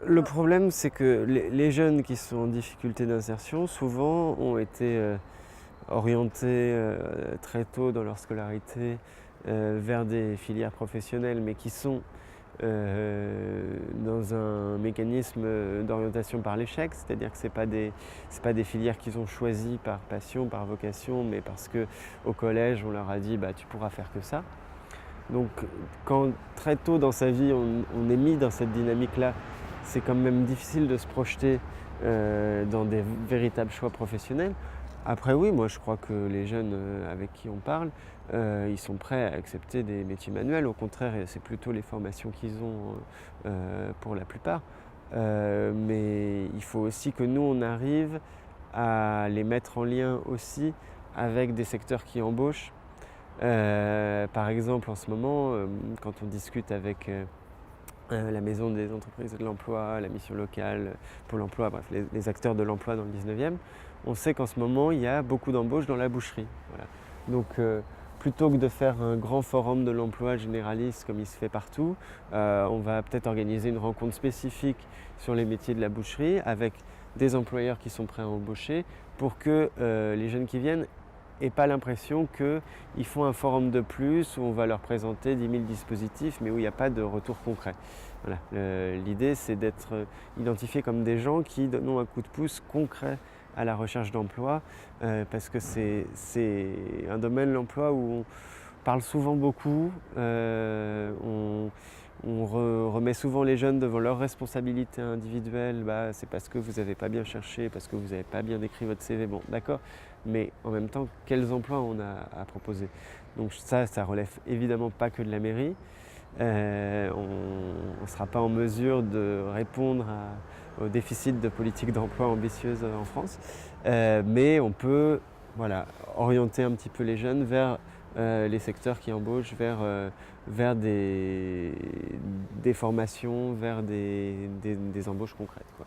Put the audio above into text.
Le problème, c'est que les jeunes qui sont en difficulté d'insertion, souvent ont été orientés très tôt dans leur scolarité vers des filières professionnelles, mais qui sont dans un mécanisme d'orientation par l'échec, c'est-à-dire que c'est pas des filières qu'ils ont choisies par passion, par vocation, mais parce qu'au collège on leur a dit bah, tu pourras faire que ça. Donc quand très tôt dans sa vie on est mis dans cette dynamique-là, c'est quand même difficile de se projeter dans des véritables choix professionnels. Après oui, moi je crois que les jeunes avec qui on parle, ils sont prêts à accepter des métiers manuels. Au contraire, c'est plutôt les formations qu'ils ont pour la plupart. Mais il faut aussi que nous, on arrive à les mettre en lien aussi avec des secteurs qui embauchent. Par exemple, en ce moment, quand on discute avec la Maison des entreprises et de l'emploi, la mission locale, Pôle emploi, bref, les acteurs de l'emploi dans le 19e, on sait qu'en ce moment, il y a beaucoup d'embauches dans la boucherie. Voilà. Donc, plutôt que de faire un grand forum de l'emploi généraliste comme il se fait partout, on va peut-être organiser une rencontre spécifique sur les métiers de la boucherie avec des employeurs qui sont prêts à embaucher pour que les jeunes qui viennent et pas l'impression qu'ils font un forum de plus où on va leur présenter 10 000 dispositifs mais où il n'y a pas de retour concret. Voilà. L'idée c'est d'être identifiés comme des gens qui donnent un coup de pouce concret à la recherche d'emploi parce que c'est un domaine, l'emploi, où on parle souvent beaucoup, on remet souvent les jeunes devant leurs responsabilités individuelles. Bah, c'est parce que vous n'avez pas bien cherché, parce que vous n'avez pas bien écrit votre CV. Bon, d'accord, mais en même temps, quels emplois on a à proposer? Donc ça relève évidemment pas que de la mairie. On ne sera pas en mesure de répondre au déficit de politique d'emploi ambitieuse en France, mais on peut voilà, orienter un petit peu les jeunes vers les secteurs qui embauchent, vers des formations, vers des embauches concrètes, quoi.